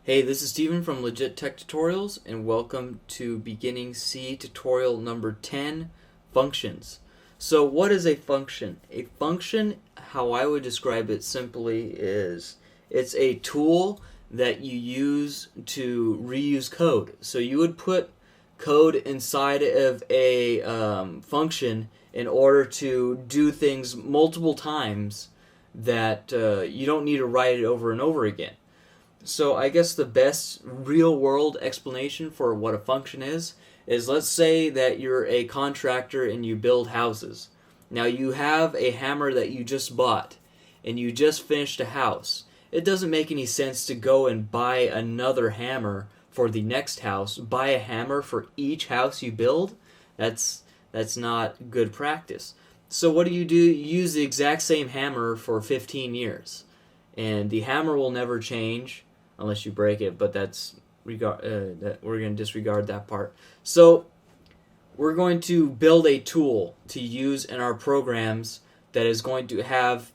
Hey, this is Steven from LegitTechTutorials, and welcome to Beginning C tutorial number 10, Functions. So what is a function? A function, how I would describe it simply, is it's a tool that you use to reuse code. So you would put code inside of a function in order to do things multiple times that you don't need to write it over and over again. So I guess the best real-world explanation for what a function is let's say that you're a contractor and you build houses. Now you have a hammer that you just bought and you just finished a house. It doesn't make any sense to go and buy another hammer for the next house. Buy a hammer for each house you build. That's not good practice. So what do? You use the exact same hammer for 15 years. And the hammer will never change unless you break it, but we're going to disregard that part. So we're going to build a tool to use in our programs that is going to have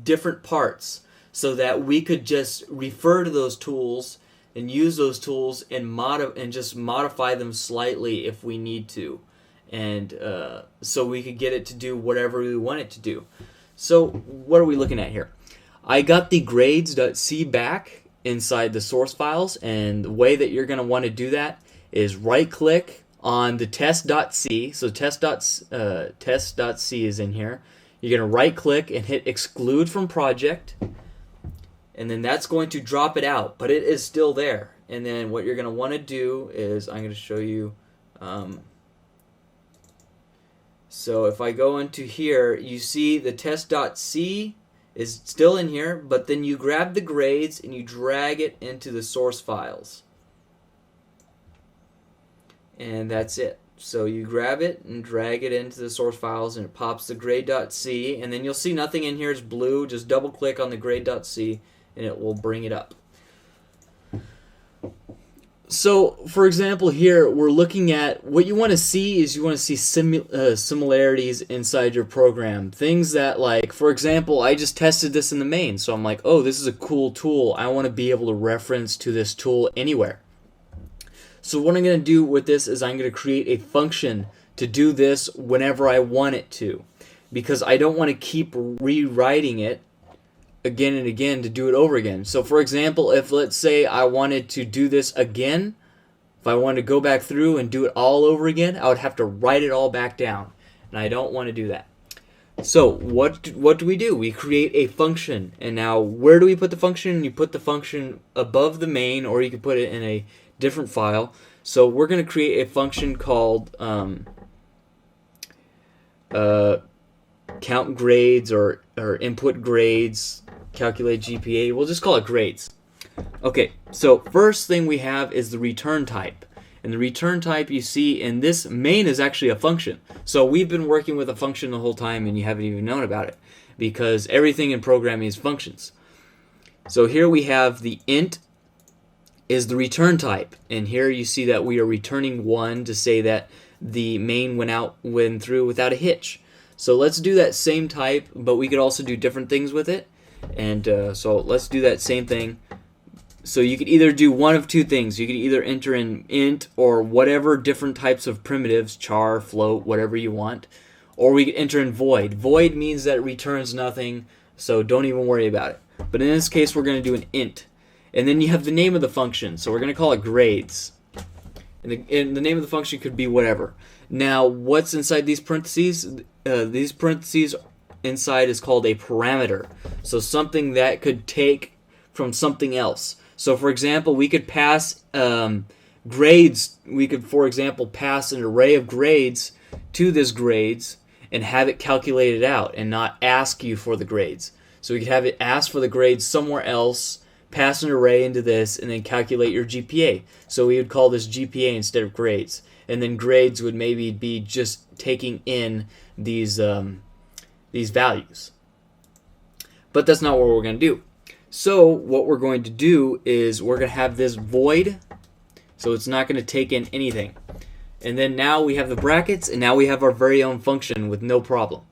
different parts so that we could just refer to those tools and use those tools and just modify them slightly if we need to, and so we could get it to do whatever we want it to do. So what are we looking at here? I got the grades.c back inside the source files, and the way that you're going to want to do that is right click on the test.c. So test.c is in here. You're going to right click and hit exclude from project, and then that's going to drop it out, but it is still there. And then what you're going to want to do is, I'm going to show you, so if I go into here, you see the test.c is still in here, but then you grab the grades and you drag it into the source files. And that's it. So you grab it and drag it into the source files and it pops the grade.c, and then you'll see nothing in here is blue. Just double click on the grade.c and it will bring it up. So, for example, here we're looking at what you want to see is you want to see similarities inside your program. Things that, like, for example, I just tested this in the main, so I'm like, oh, this is a cool tool. I want to be able to reference to this tool anywhere. So what I'm going to do with this is I'm going to create a function to do this whenever I want it to, because I don't want to keep rewriting it again and again to do it over again. So for example, if let's say I wanted to do this again, if I wanted to go back through and do it all over again, I would have to write it all back down, and I don't want to do that. So what do? We create a function, and now where do we put the function? You put the function above the main, or you can put it in a different file. So we're going to create a function called count grades or input grades, calculate GPA. We'll just call it grades. Okay, so first thing we have is the return type. And the return type you see in this main is actually a function. So we've been working with a function the whole time and you haven't even known about it, because everything in programming is functions. So here we have the int is the return type, and here you see that we are returning 1 to say that the main went through without a hitch. So let's do that same type, but we could also do different things with it. And so let's do that same thing. So you could either do one of two things. You could either enter in int or whatever different types of primitives, char, float, whatever you want. Or we could enter in void. Void means that it returns nothing, so don't even worry about it. But in this case, we're going to do an int. And then you have the name of the function. So we're going to call it grades. And the name of the function could be whatever. Now, what's inside these parentheses? These parentheses inside is called a parameter. So something that could take from something else. So for example, we could pass grades. We could, for example, pass an array of grades to this grades and have it calculated out and not ask you for the grades. So we could have it ask for the grades somewhere else, pass an array into this, and then calculate your GPA. So we would call this GPA instead of grades. And then grades would maybe be just taking in these values. But that's not what we're going to do. So what we're going to do is we're going to have this void, so it's not going to take in anything. And then now we have the brackets, and now we have our very own function with no problem.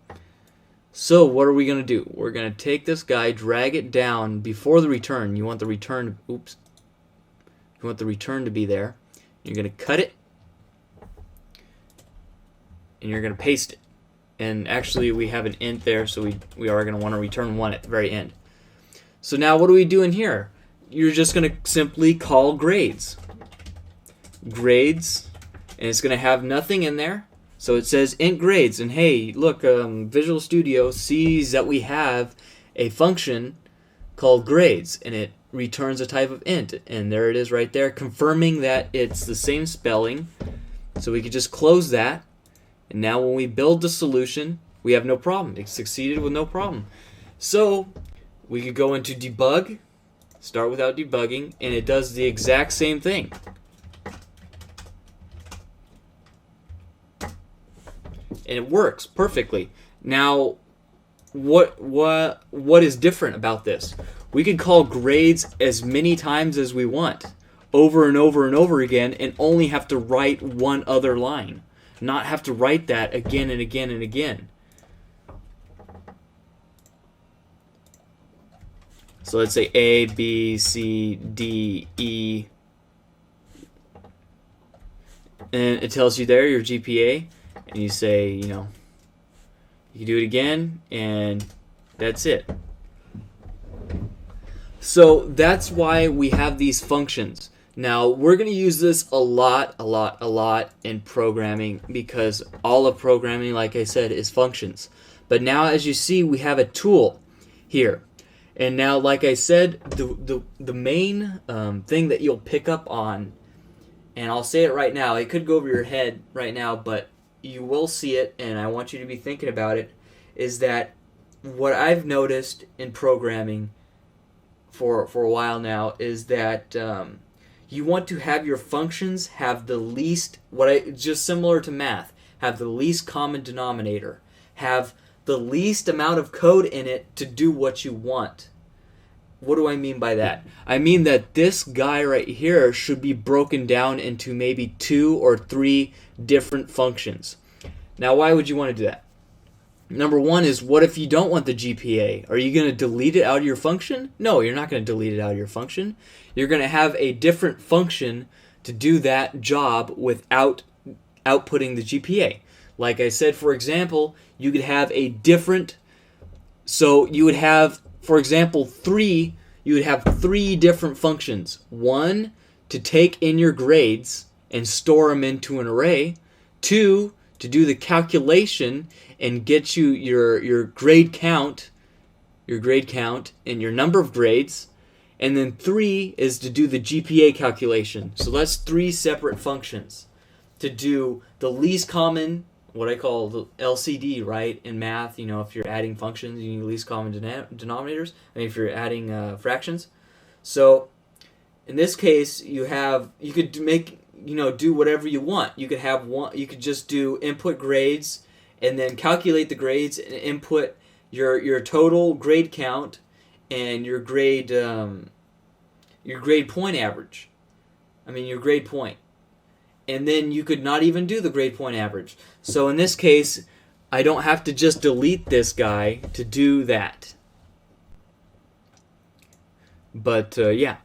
So what are we going to do? We're going to take this guy, drag it down before the return. You want the return, oops. You want the return to be there. You're going to cut it, and you're going to paste it. And actually we have an int there, so we are going to want to return 1 at the very end. So now what are we doing here? You're just going to simply call grades. Grades, and it's going to have nothing in there. So it says int grades, and hey, look, Visual Studio sees that we have a function called grades, and it returns a type of int, and there it is right there, confirming that it's the same spelling. So we could just close that, and now when we build the solution, we have no problem. It succeeded with no problem. So we could go into debug, start without debugging, and it does the exact same thing. And it works perfectly. Now, what is different about this? We can call grades as many times as we want, over and over and over again, and only have to write one other line, not have to write that again and again and again. So let's say A, B, C, D, E, and it tells you there your GPA. And you say, you know, you can do it again, and that's it. So that's why we have these functions. Now, we're going to use this a lot in programming, because all of programming, like I said, is functions. But now, as you see, we have a tool here. And now, like I said, the main thing that you'll pick up on, and I'll say it right now, it could go over your head right now, but you will see it, and I want you to be thinking about it, is that what I've noticed in programming for a while now is that you want to have your functions have the least, just similar to math, have the least common denominator, have the least amount of code in it to do what you want. What do I mean by that? I mean that this guy right here should be broken down into maybe 2 or 3 different functions. Now, why would you want to do that? Number one is, what if you don't want the GPA? Are you going to delete it out of your function? No, you're not going to delete it out of your function. You're going to have a different function to do that job without outputting the GPA. Like I said, for example, you could have a different, so you would have, for example, you would have 3 different functions. One, to take in your grades and store them into an array. 2, to do the calculation and get you your grade count and your number of grades. And then 3 is to do the GPA calculation. So that's 3 separate functions to do the least common, what I call the LCD, right? In math, you know, if you're adding functions, you need least common denominators. I mean, if you're adding fractions. So in this case, you could make, you know, do whatever you want. You could have one. You could just do input grades and then calculate the grades and input your total grade count and your grade point average. I mean, your grade point. And then you could not even do the grade point average. So in this case, I don't have to just delete this guy to do that. But yeah,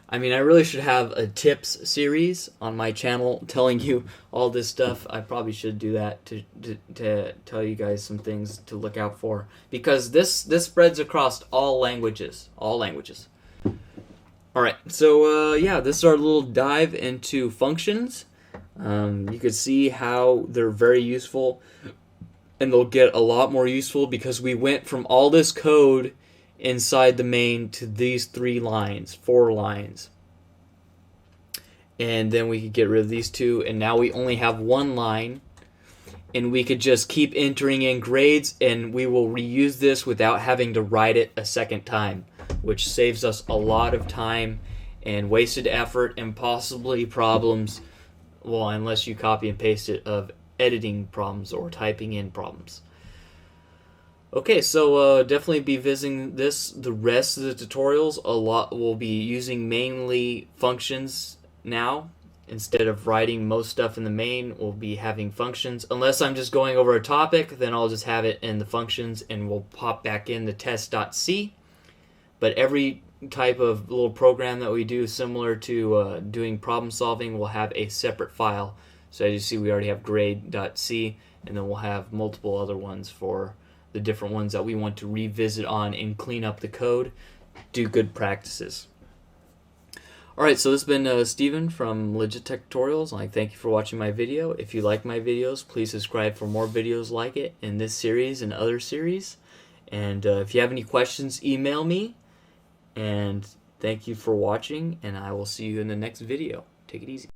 I mean, I really should have a tips series on my channel telling you all this stuff. I probably should do that to tell you guys some things to look out for, because this spreads across all languages. All right, so yeah, this is our little dive into functions. You could see how they're very useful, and they'll get a lot more useful because we went from all this code inside the main to these 4 lines. And then we could get rid of these 2, and now we only have 1 line, and we could just keep entering in grades, and we will reuse this without having to write it a second time, which saves us a lot of time and wasted effort and possibly problems, well, unless you copy and paste it, of editing problems or typing in problems. Okay, so definitely be visiting the rest of the tutorials. A lot will be using mainly functions now instead of writing most stuff in the main, we'll be having functions. Unless I'm just going over a topic, then I'll just have it in the functions and we'll pop back in the test.c. But every type of little program that we do, similar to doing problem solving, will have a separate file. So as you see, we already have grade.c, and then we'll have multiple other ones for the different ones that we want to revisit on and clean up the code, do good practices. Alright, so this has been Steven from LegitTechTutorials. I thank you for watching my video. If you like my videos, please subscribe for more videos like it in this series and other series. And if you have any questions, email me. And thank you for watching, and I will see you in the next video. Take it easy.